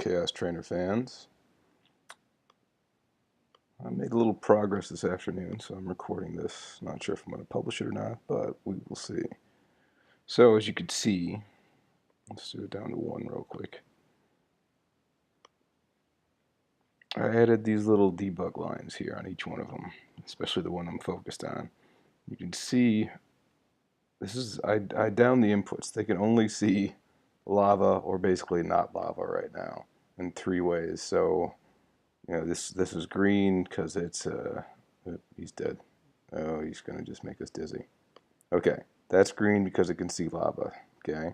ChaosTrainer fans? I made a little progress this afternoon, so I'm recording this. Not sure if I'm going to publish it or not, but we will see. So as you can see, let's do it down to 1 real quick. I added these little debug lines here on each one of them, especially the one I'm focused on. You can see this is I down the inputs. They can only see lava or basically not lava right now in 3 ways. So this is green because it's he's dead. Oh, he's gonna just make us dizzy. Okay, that's green because it can see lava. Okay,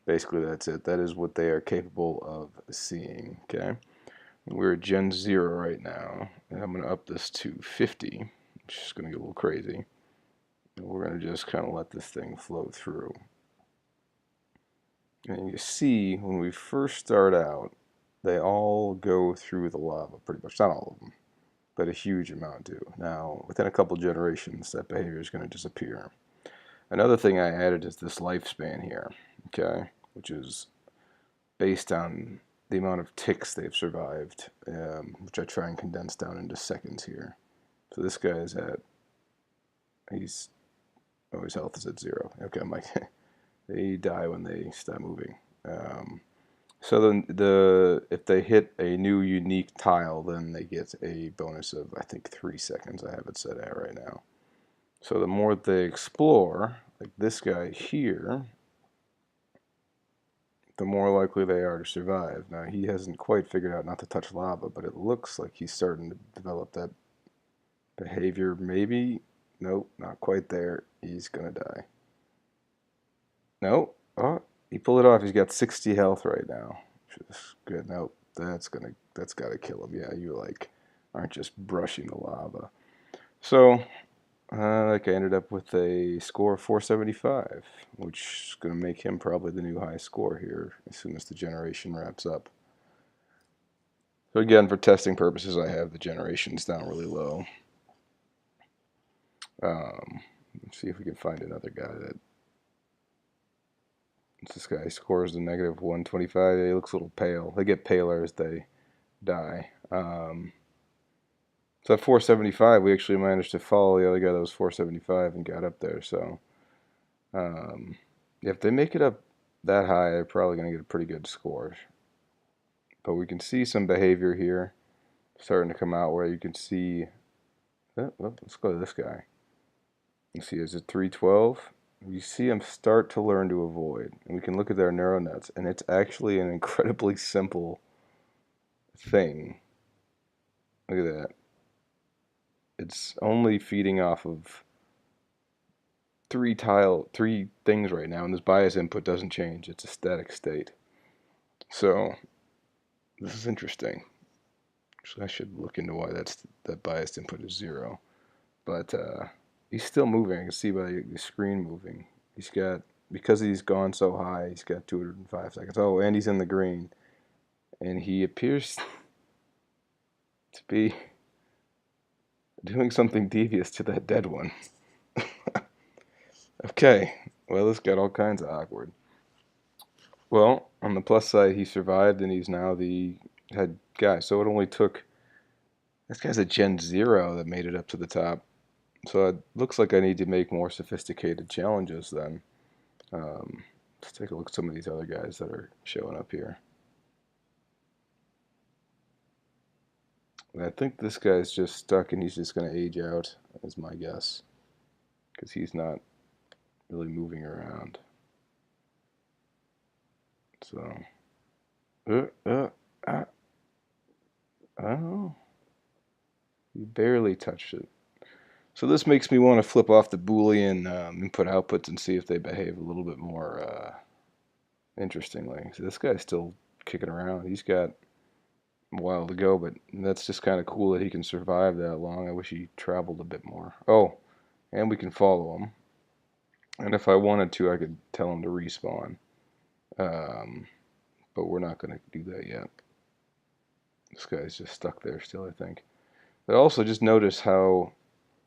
basically that's it. That is what they are capable of seeing. Okay, we're at Gen 0 right now, and I'm gonna up this to 50, which is gonna get a little crazy. And we're gonna just kind of let this thing flow through. And you see, when we first start out, they all go through the lava, pretty much. Not all of them, but a huge amount do. Now, within a couple generations, that behavior is going to disappear. Another thing I added is this lifespan here, okay, which is based on the amount of ticks they've survived, which I try and condense down into seconds here. So this guy is at, his health is at 0. Okay, I'm like, they die when they stop moving. So then if they hit a new unique tile, then they get a bonus of, I think, 3 seconds. I have it set at right now. So the more they explore, like this guy here, the more likely they are to survive. Now, he hasn't quite figured out not to touch lava, but it looks like he's starting to develop that behavior. Maybe. Nope, not quite there. He's going to die. Nope. Oh, he pulled it off. He's got 60 health right now, which is good. Nope, that's got to kill him. Yeah, you aren't just brushing the lava. So, I ended up with a score of 475, which is going to make him probably the new high score here as soon as the generation wraps up. So again, for testing purposes, I have the generations down really low. Let's see if we can find another guy that. This guy scores a negative 125. He looks a little pale. They get paler as they die. So at 475, we actually managed to follow the other guy that was 475 and got up there. So if they make it up that high, they're probably going to get a pretty good score. But we can see some behavior here starting to come out where you can see. Let's go to this guy. You see, is it 312? You see him start to learn to avoid. And we can look at their neural nets, and it's actually an incredibly simple thing. Look at that. It's only feeding off of 3 things right now, and this bias input doesn't change. It's a static state. So this is interesting. Actually, I should look into why that biased input is 0. But he's still moving. I can see by the screen moving. He's got, because he's gone so high, he's got 205 seconds. Oh, and he's in the green. And he appears to be doing something devious to that dead one. Okay, well, this got all kinds of awkward. Well, on the plus side, he survived, and he's now the head guy. So it only took, this guy's a Gen 0 that made it up to the top. So it looks like I need to make more sophisticated challenges then. Let's take a look at some of these other guys that are showing up here. And I think this guy's just stuck and he's just going to age out, is my guess. Because he's not really moving around. So, oh, he barely touched it. So this makes me want to flip off the Boolean input outputs and see if they behave a little bit more interestingly. So this guy's still kicking around. He's got a while to go, but that's just kind of cool that he can survive that long. I wish he traveled a bit more. Oh, and we can follow him. And if I wanted to, I could tell him to respawn. But we're not going to do that yet. This guy's just stuck there still, I think. But also just notice how,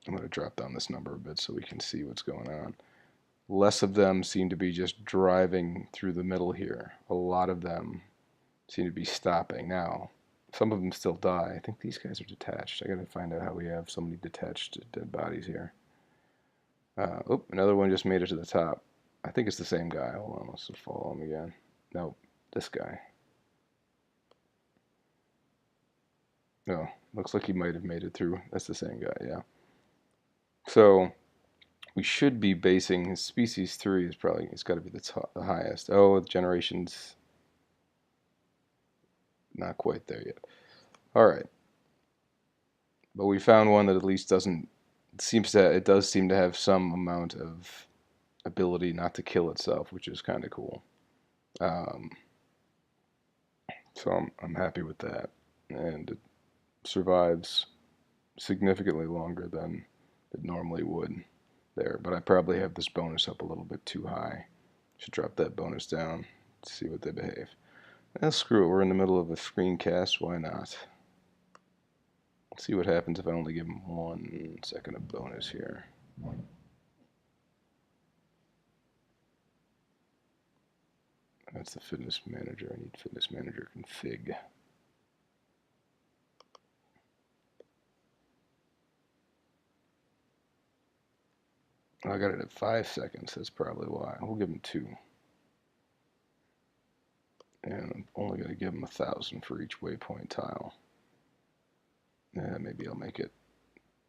I'm going to drop down this number a bit so we can see what's going on. Less of them seem to be just driving through the middle here. A lot of them seem to be stopping now. Some of them still die. I think these guys are detached. I gotta find out how we have so many detached dead bodies here. Oh, another one just made it to the top. I think it's the same guy. Hold on, let's just follow him again. Nope, this guy. No, looks like he might have made it through. That's the same guy, yeah. So we should be basing his species 3 is probably, it's got to be the highest. Oh, generations not quite there yet. All right, but we found one that at least doesn't it does seem to have some amount of ability not to kill itself, which is kind of cool. Um, so I'm happy with that, and it survives significantly longer than it normally would there. But I probably have this bonus up a little bit too high. Should drop that bonus down to see what they behave. Screw it, we're in the middle of a screencast, why not? Let's see what happens if I only give them 1 second of bonus here. That's the fitness manager. I need fitness manager config. I got it at 5 seconds. That's probably why. We'll give him 2. And I'm only going to give him 1,000 for each waypoint tile. Maybe I'll make it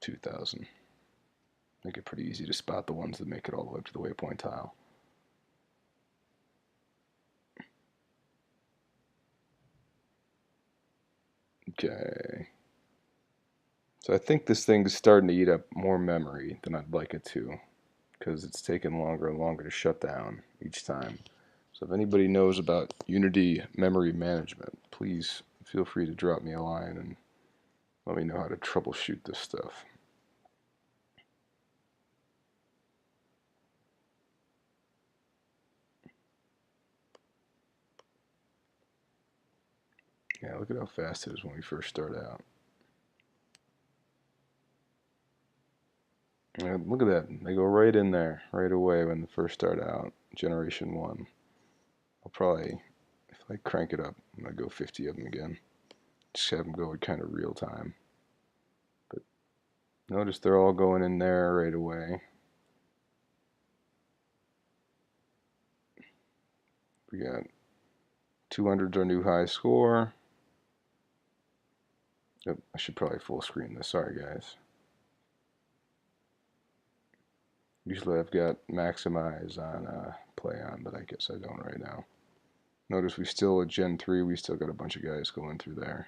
2,000. Make it pretty easy to spot the ones that make it all the way up to the waypoint tile. Okay. So I think this thing is starting to eat up more memory than I'd like it to, because it's taking longer and longer to shut down each time. So if anybody knows about Unity memory management, please feel free to drop me a line and let me know how to troubleshoot this stuff. Yeah, look at how fast it is when we first start out. Yeah, look at that. They go right in there right away when they first start out. Generation 1. I'll probably, if I crank it up, I'm going to go 50 of them again. Just have them go at kind of real time. But notice they're all going in there right away. We got 200's our new high score. Oh, I should probably full screen this. Sorry, guys. Usually I've got maximize on play on, but I guess I don't right now. Notice we still at Gen 3, we still got a bunch of guys going through there.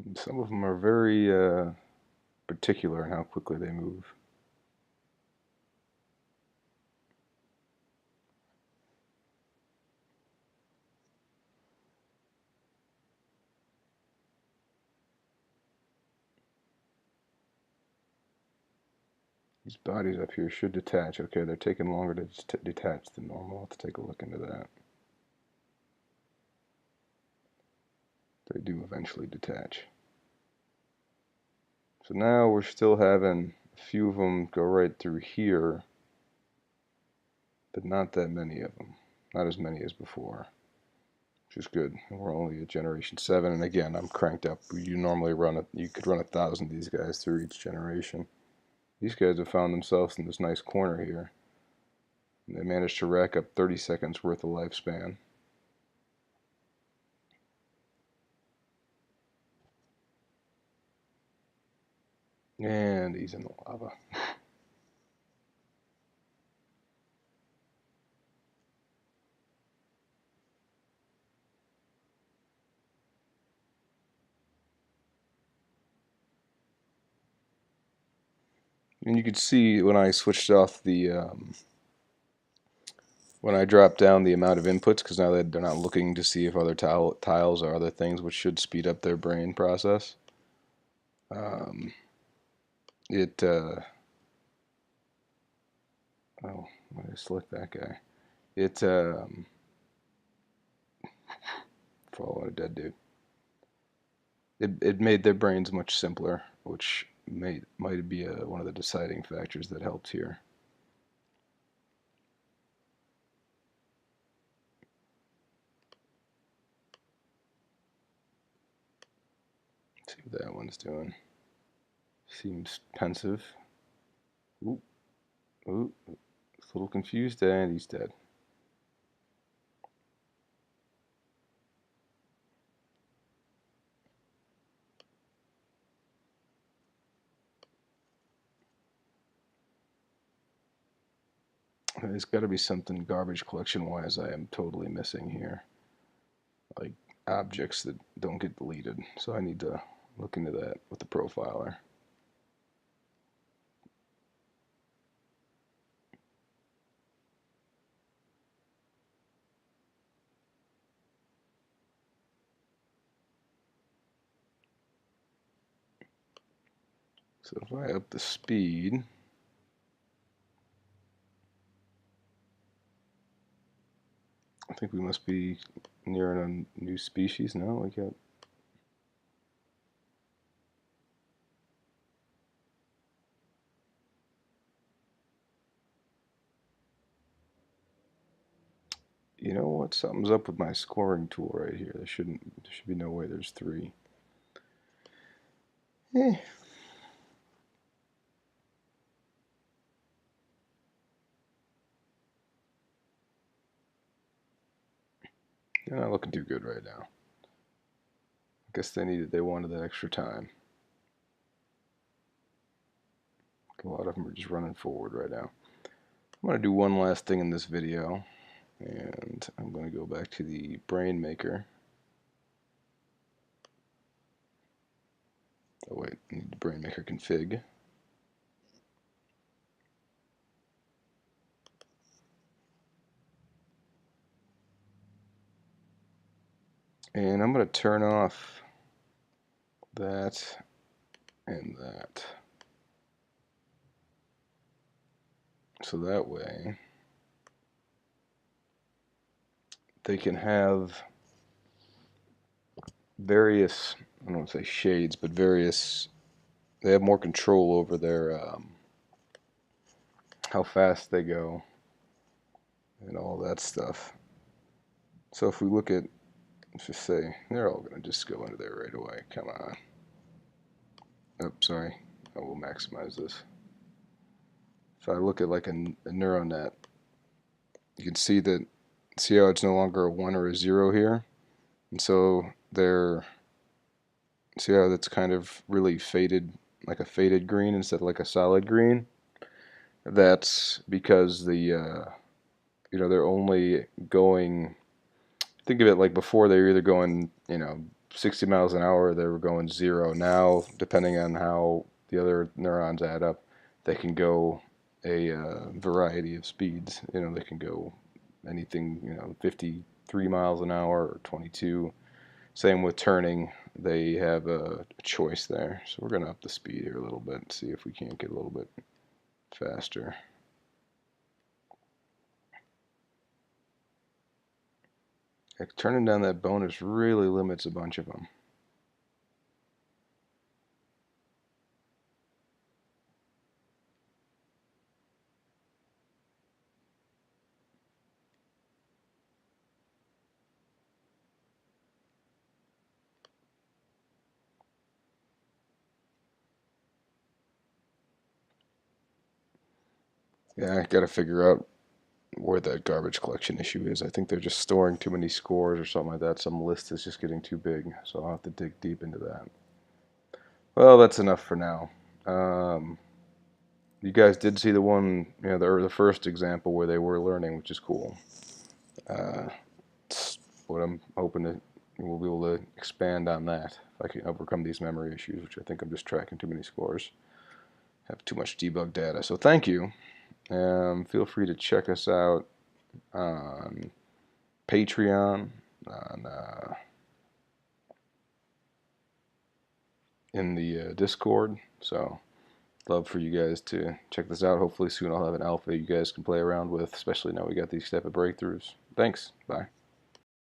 And some of them are very particular in how quickly they move. These bodies up here should detach. Okay, they're taking longer to detach than normal. I'll have to take a look into that. They do eventually detach. So now we're still having a few of them go right through here, but not that many of them. Not as many as before, which is good. And we're only at generation 7, and again, I'm cranked up. You normally you could run 1,000 of these guys through each generation. These guys have found themselves in this nice corner here. And they managed to rack up 30 seconds worth of lifespan. And he's in the lava. And you could see when I switched off the when I drop down the amount of inputs, because now they're not looking to see if other tiles or other things, which should speed up their brain process. Um, it oh, why did I select that guy? It following a dead dude. it made their brains much simpler, which might be one of the deciding factors that helped here. Let's see what that one's doing. Seems pensive. Ooh, ooh, it's a little confused, and he's dead. There's got to be something garbage collection wise I am totally missing here, like objects that don't get deleted. So I need to look into that with the profiler. So if I up the speed, I think we must be nearing a new species now. We got. You know what? Something's up with my scoring tool right here. There should be no way there's 3. Eh. They're not looking too good right now. I guess they wanted that extra time. A lot of them are just running forward right now. I'm going to do one last thing in this video, and I'm going to go back to the brain maker. Oh wait, I need the brain maker config. And I'm going to turn off that and that. So that way they can have various, I don't want to say shades, but they have more control over their, how fast they go and all that stuff. So if we look at, let's just say, they're all going to just go into there right away. Come on. Oh, sorry. I will maximize this. If I look at like a neural net, you can see how it's no longer a 1 or a 0 here. And so see how that's kind of really faded, like a faded green instead of like a solid green? That's because they're only going, think of it like before they were either going, 60 miles an hour, they were going 0. Now, depending on how the other neurons add up, they can go a variety of speeds. They can go anything, 53 miles an hour or 22. Same with turning, they have a choice there. So we're going to up the speed here a little bit and see if we can't get a little bit faster. Like, turning down that bonus really limits a bunch of them. Yeah, I got to figure out where that garbage collection issue is. I think they're just storing too many scores or something like that. Some list is just getting too big, so I'll have to dig deep into that. Well, that's enough for now. You guys did see the one, the first example where they were learning, which is cool. It's what I'm hoping that we'll be able to expand on that if I can overcome these memory issues, which I think I'm just tracking too many scores. Have too much debug data. So thank you. Feel free to check us out on Patreon, in the Discord. So love for you guys to check this out. Hopefully soon I'll have an alpha you guys can play around with, especially now we got these type of breakthroughs. Thanks. Bye.